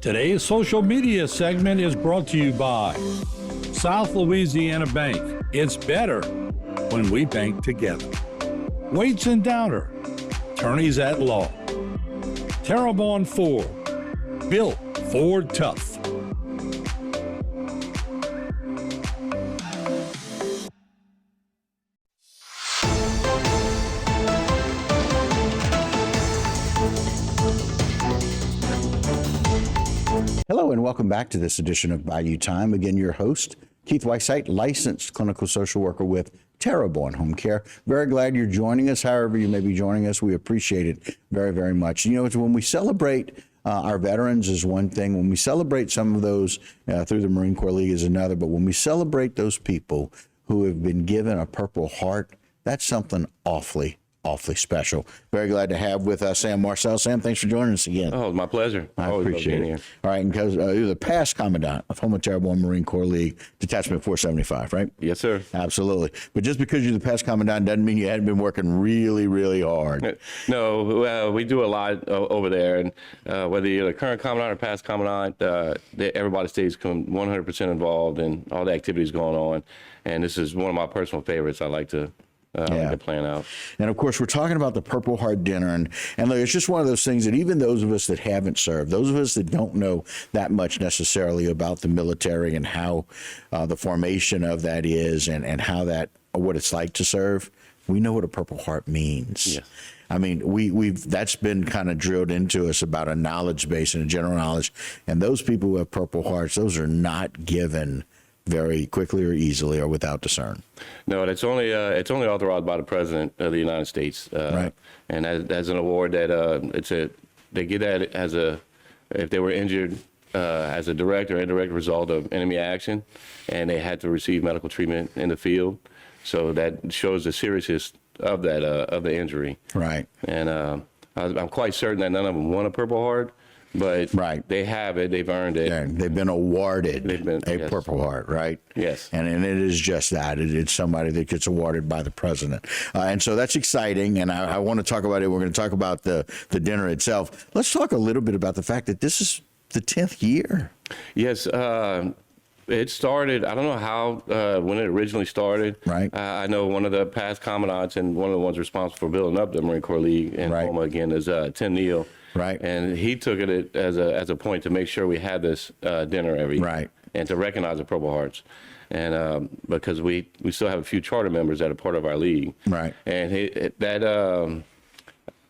Today's social media segment is brought to you by South Louisiana Bank. It's better when we bank together. Waits and Downer, attorneys at law. Terrebonne Ford, built Ford tough. Hello and welcome back to this edition of Bayou Time. Again, your host, Keith Weissite, licensed clinical social worker with Terrebonne Home Care. Very glad you're joining us. However you may be joining us, we appreciate it very, very much. You know, it's when we celebrate our veterans is one thing. When we celebrate some of those through the Marine Corps League is another. But when we celebrate those people who have been given a Purple Heart, that's something awfully special. Very glad to have with us Sam Marcel. Sam, thanks for joining us again. Oh, my pleasure. I appreciate it. Here. All right, and because you're the past commandant of Houma Terrebonne Marine Corps League, Detachment 475, right? Yes, sir. Absolutely. But just because you're the past commandant doesn't mean you hadn't been working really, really hard. No, we do a lot over there, and whether you're the current commandant or past commandant, everybody stays 100% involved in all the activities going on, and this is one of my personal favorites. I like to plan out. And of course, we're talking about the Purple Heart Dinner, and look, it's just one of those things that even those of us that haven't served, those of us that don't know that much necessarily about the military and how the formation of that is, and how what it's like to serve, we know what a Purple Heart means. Yeah. I mean, that's been kind of drilled into us about a knowledge base and a general knowledge, and those people who have Purple Hearts, those are not given very quickly or easily or without discern. No, it's only authorized by the President of the United States, right? And as an award that they get that if they were injured as a direct or indirect result of enemy action, and they had to receive medical treatment in the field, so that shows the seriousness of that of the injury. Right. And I'm quite certain that none of them won a Purple Heart. But they have it. They've earned it. Yeah, they've been awarded a Purple Heart, right? Yes. And it is just that. It's somebody that gets awarded by the president. And so that's exciting. And I want to talk about it. We're going to talk about the dinner itself. Let's talk a little bit about the fact that this is the 10th year. Yes. It started, I don't know how, when it originally started. Right. I know one of the past commandants and one of the ones responsible for building up the Marine Corps League in Houma again is Tim Neal. Right. And he took it as a point to make sure we had this dinner every year. Right. And to recognize the Purple Hearts. And because we still have a few charter members that are part of our league. Right. And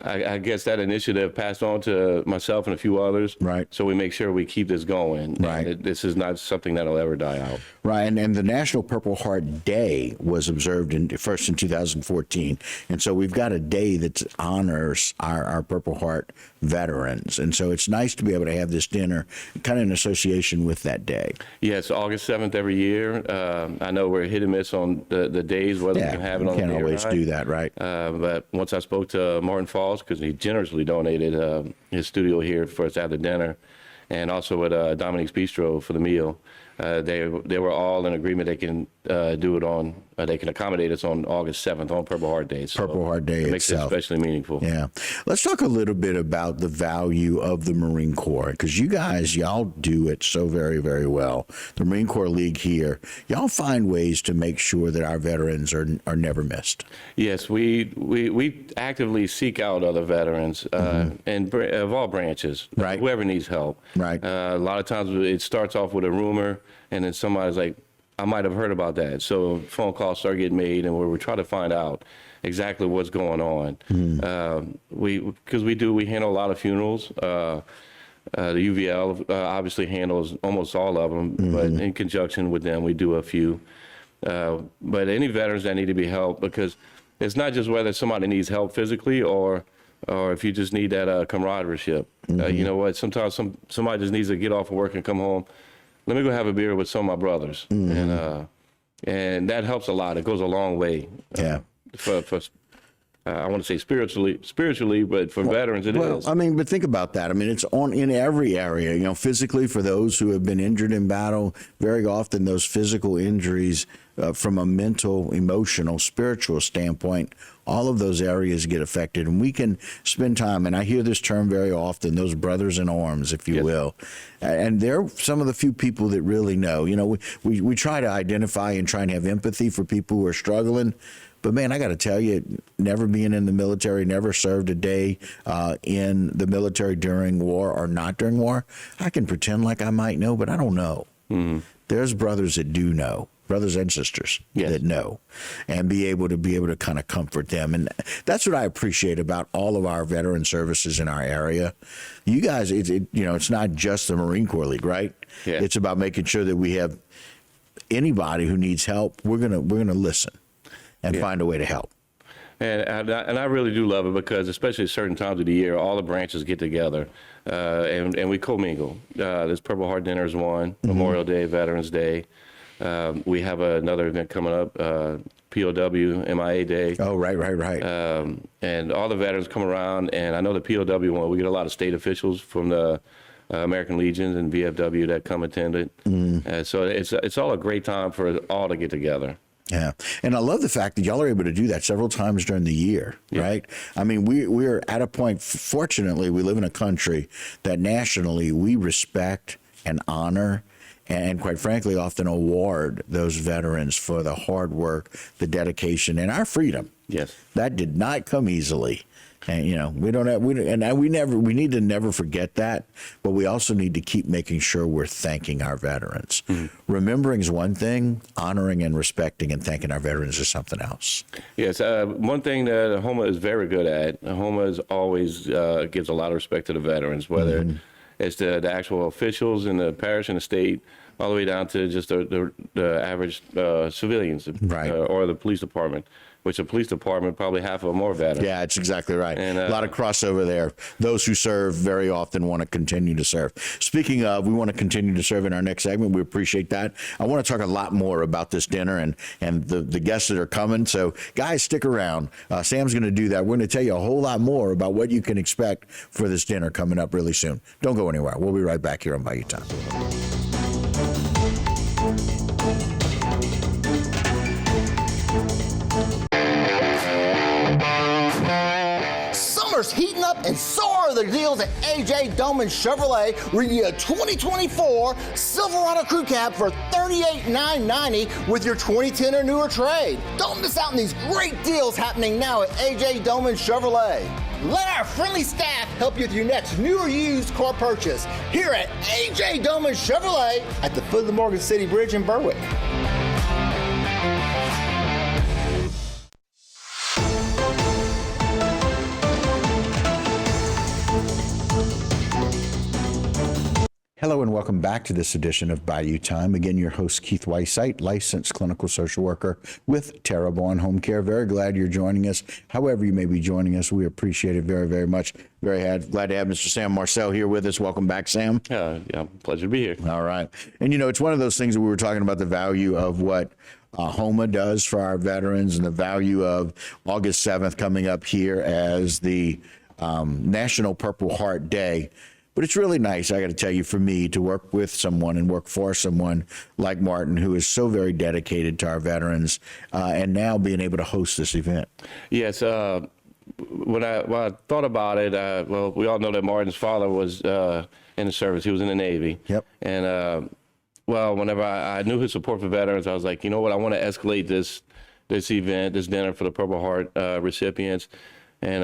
I guess that initiative passed on to myself and a few others. Right. So we make sure we keep this going. Right. This is not something that'll ever die out. Right. And the National Purple Heart Day was observed first in 2014. And so we've got a day that honors our Purple Heart veterans. And so it's nice to be able to have this dinner kind of in association with that day. Yes, August 7th every year. I know we're hit and miss on the days, whether we can have it on the day or not. Can't always do that, right? But once I spoke to Martin Falls, because he generously donated his studio here for us to have the dinner, and also at Dominique's Bistro for the meal. They were all in agreement they can do it on, they can accommodate us on August 7th on Purple Heart Day. So Purple Heart Day it makes it especially meaningful. Yeah. Let's talk a little bit about the value of the Marine Corps, because y'all do it so very, very well. The Marine Corps League here, y'all find ways to make sure that our veterans are never missed. Yes, we actively seek out other veterans and of all branches, right? Whoever needs help. Right. A lot of times it starts off with a rumor, and then somebody's like, I might have heard about that. So phone calls start getting made, and we're trying to find out exactly what's going on. Because we handle a lot of funerals. The UVL obviously handles almost all of them, but in conjunction with them, we do a few. But any veterans that need to be helped, because it's not just whether somebody needs help physically or if you just need that camaraderie. You know what? Sometimes somebody just needs to get off of work and come home. Let me go have a beer with some of my brothers, and that helps a lot. It goes a long way. Yeah. I want to say spiritually, but for veterans it is. I mean, but think about that. I mean, it's on in every area, you know, physically for those who have been injured in battle. Very often those physical injuries from a mental, emotional, spiritual standpoint, all of those areas get affected. And we can spend time, and I hear this term very often, those brothers in arms, if you Yes. will. And they're some of the few people that really know. You know, we try to identify and try and have empathy for people who are struggling. But man, I got to tell you, never being in the military, never served a day in the military during war or not during war, I can pretend like I might know, but I don't know. Mm-hmm. There's brothers that do know, brothers and sisters Yes. that know, and be able to kind of comfort them. And that's what I appreciate about all of our veteran services in our area. You guys, it's not just the Marine Corps League, right? Yeah. It's about making sure that we have anybody who needs help. We're gonna listen and find a way to help. And I really do love it because, especially at certain times of the year, all the branches get together and we commingle. This Purple Heart Dinner is one, Memorial Day, Veterans Day. We have another event coming up, POW, MIA Day. Oh, right. And all the veterans come around, and I know the POW one, we get a lot of state officials from the American Legions and VFW that come attend it. So it's all a great time for us all to get together. Yeah. And I love the fact that y'all are able to do that several times during the year, right? I mean, we're at a point, fortunately, we live in a country that nationally we respect and honor and quite frankly, often award those veterans for the hard work, the dedication, and our freedom. Yes. That did not come easily. And, you know, we need to never forget that, but we also need to keep making sure we're thanking our veterans. Remembering is one thing, honoring and respecting and thanking our veterans is something else. Yes, one thing that Houma is very good at, Houma is always gives a lot of respect to the veterans, whether it's the actual officials in the parish and the state, all the way down to just the average civilians, Right. Or the police department. Which the police department, probably half of them are veterans. Yeah, it's exactly right. And, a lot of crossover there. Those who serve very often want to continue to serve. Speaking of, we want to continue to serve in our next segment. We appreciate that. I want to talk a lot more about this dinner and the guests that are coming. So, guys, stick around. Sam's going to do that. We're going to tell you a whole lot more about what you can expect for this dinner coming up really soon. Don't go anywhere. We'll be right back here on Bayou Time. Summer's heating up, and so are the deals at AJ Doman Chevrolet, where you get a 2024 Silverado Crew Cab for $38,990 with your 2010 or newer trade. Don't miss out on these great deals happening now at AJ Doman Chevrolet. Let our friendly staff help you with your next new or used car purchase here at AJ Doman Chevrolet at the foot of the Morgan City Bridge in Berwick. Hello and welcome back to this edition of Bayou Time. Again, your host, Keith Whiteside, licensed clinical social worker with Terrebonne Home Care. Very glad you're joining us. However you may be joining us, we appreciate it very, very much. Very glad to have Mr. Sam Marcel here with us. Welcome back, Sam. Yeah, pleasure to be here. All right. And, you know, it's one of those things that we were talking about, the value of what Houma does for our veterans and the value of August 7th coming up here as the National Purple Heart Day. But it's really nice, I got to tell you, for me to work with someone and work for someone like Martin, who is so very dedicated to our veterans, and now being able to host this event. Yes, when I thought about it, well, we all know that Martin's father was in the service. He was in the Navy. Yep. And, well, whenever I knew his support for veterans, I was like, you know what, I want to escalate this event, this dinner for the Purple Heart recipients. And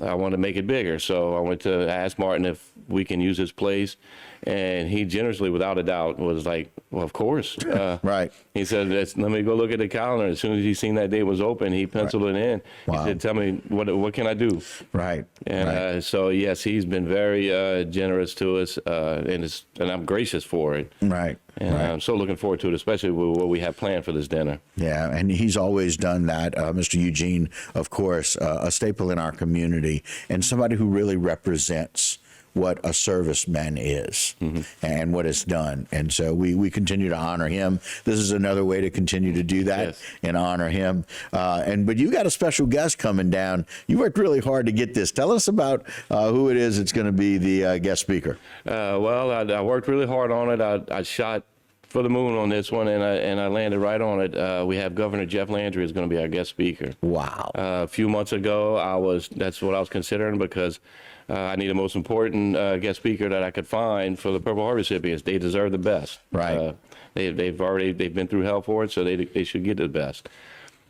I want to make it bigger. So I went to ask Martin if we can use his place. And he generously, without a doubt, was like, well, of course. Right. He said, let me go look at the calendar. As soon as he seen that date was open, he penciled it in. Wow. He said, tell me, what can I do? Right. And so, yes, he's been very generous to us, and I'm gracious for it. Right. And I'm so looking forward to it, especially with what we have planned for this dinner. Yeah, and he's always done that. Mr. Eugene, of course, a staple in our community and somebody who really represents what a serviceman is and what it's done. And so we continue to honor him. This is another way to continue to do that and honor him. But you got a special guest coming down. You worked really hard to get this. Tell us about who it is that's going to be the guest speaker. Well, I worked really hard on it. I shot for the moon on this one, and I landed right on it. We have Governor Jeff Landry is going to be our guest speaker. Wow. A few months ago, that's what I was considering, because I need the most important guest speaker that I could find for the Purple Heart recipients. They deserve the best. Right. They've been through hell for it, so they should get the best.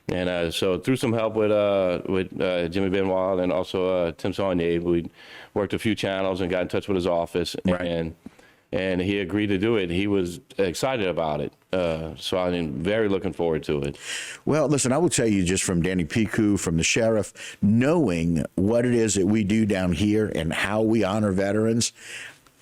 And so through some help with Jimmy Benoit and also Tim Saunier, we worked a few channels and got in touch with his office. Right. And he agreed to do it. He was excited about it. So I'm very looking forward to it. Well, listen, I will tell you just from Danny Piku, from the sheriff, knowing what it is that we do down here and how we honor veterans,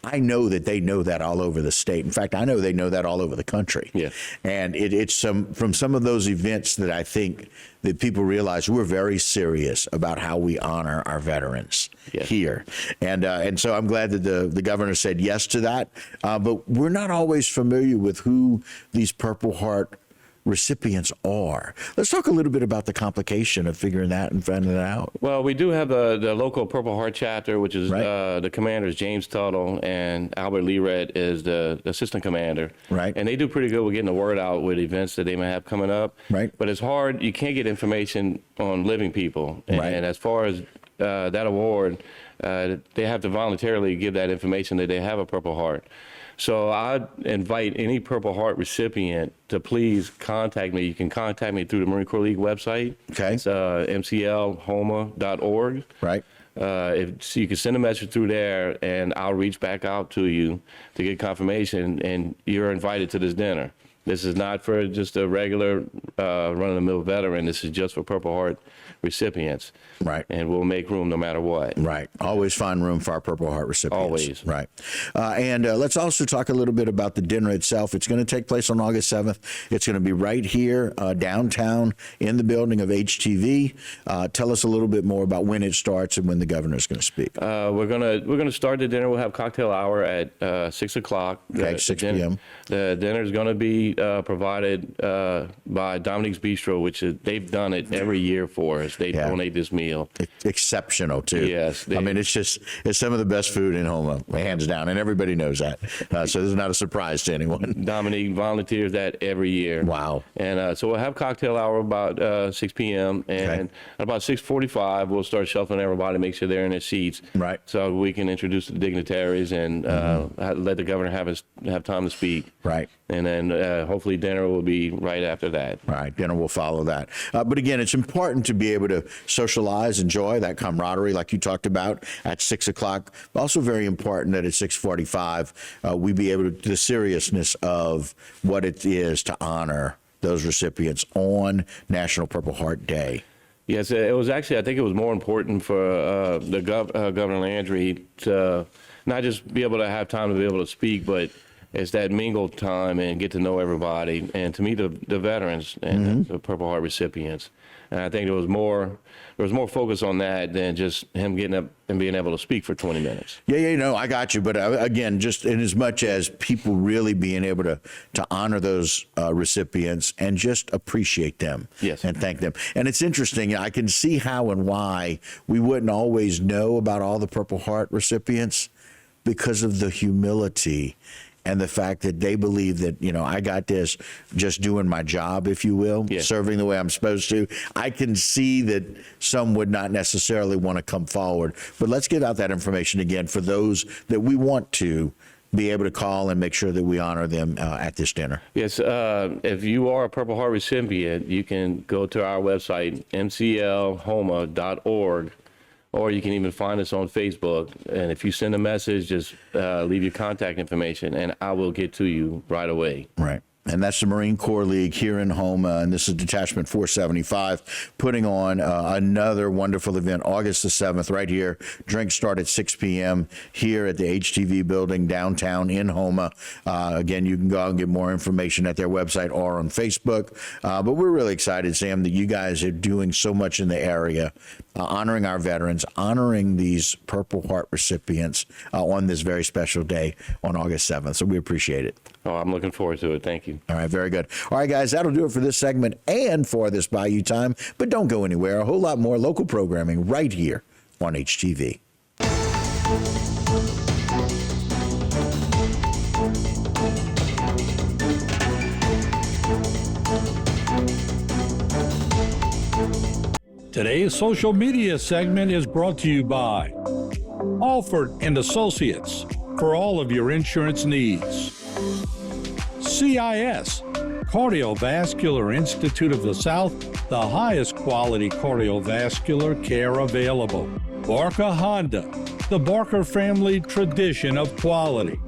I know that they know that all over the state. In fact, I know they know that all over the country. Yeah. And it's from some of those events that I think that people realize we're very serious about how we honor our veterans here. And so I'm glad that the governor said yes to that. But we're not always familiar with who these Purple Heart recipients are. Let's talk a little bit about the complication of figuring that and finding it out. Well, we do have the local Purple Heart chapter, which is the commanders, James Tuttle and Albert Lered is the assistant commander. Right. And they do pretty good with getting the word out with events that they may have coming up. Right. But it's hard. You can't get information on living people. And, and as far as that award, they have to voluntarily give that information that they have a Purple Heart. So I invite any Purple Heart recipient to please contact me. You can contact me through the Marine Corps League website. Okay. It's mclhouma.org. Right. So you can send a message through there, and I'll reach back out to you to get confirmation, and you're invited to this dinner. This is not for just a regular run-of-the-mill veteran. This is just for Purple Heart recipients. Right. And we'll make room no matter what. Right. Always find room for our Purple Heart recipients. Always. Right. And let's also talk a little bit about the dinner itself. It's going to take place on August 7th. It's going to be right here downtown in the building of HTV. Tell us a little bit more about when it starts and when the governor is going to speak. We're gonna start the dinner. We'll have cocktail hour at 6 o'clock. Okay, 6 p.m. The dinner is going to be provided by Dominique's Bistro, which they've done it every year for us. They donate this meal. Exceptional too. Yes. I mean, it's some of the best food in Houma, hands down, and everybody knows that. So this is not a surprise to anyone. Dominique volunteers that every year. Wow. And so we'll have cocktail hour about 6 p.m. And at about 6:45, we'll start shuffling everybody, make sure they're in their seats. Right. So we can introduce the dignitaries and let the governor have time to speak. Right. And then hopefully dinner will be right after that. All right, dinner will follow that. But again, it's important to be able to socialize, enjoy that camaraderie like you talked about at 6 o'clock. Also very important that at 6:45 we be able to, the seriousness of what it is to honor those recipients on National Purple Heart Day. Yes, it was actually, I think it was more important for Governor Landry to not just be able to have time to be able to speak, but it's that mingle time and get to know everybody and to meet the veterans and the Purple Heart recipients. And I think there was more focus on that than just him getting up and being able to speak for 20 minutes. Yeah, no, I got you. But again, just in as much as people really being able to honor those recipients and just appreciate them and thank them. And it's interesting. I can see how and why we wouldn't always know about all the Purple Heart recipients because of the humility and the fact that they believe that, I got this just doing my job, if you will, serving the way I'm supposed to. I can see that some would not necessarily want to come forward. But let's get out that information again for those that we want to be able to call and make sure that we honor them at this dinner. Yes, if you are a Purple Heart recipient, you can go to our website, mclhouma.org. Or you can even find us on Facebook. And if you send a message, just leave your contact information, and I will get to you right away. Right. And that's the Marine Corps League here in Houma, and this is Detachment 475 putting on another wonderful event, August the 7th, right here. Drinks start at 6 p.m. here at the HTV building downtown in Houma. Again, you can go out and get more information at their website or on Facebook. But we're really excited, Sam, that you guys are doing so much in the area, honoring our veterans, honoring these Purple Heart recipients on this very special day on August 7th. So we appreciate it. Oh, I'm looking forward to it. Thank you. All right, very good. All right, guys, that'll do it for this segment and for this Bayou Time. But don't go anywhere. A whole lot more local programming right here on HTV. Today's social media segment is brought to you by Alford and Associates for all of your insurance needs. CIS, Cardiovascular Institute of the South, the highest quality cardiovascular care available. Barker Honda, the Barker family tradition of quality.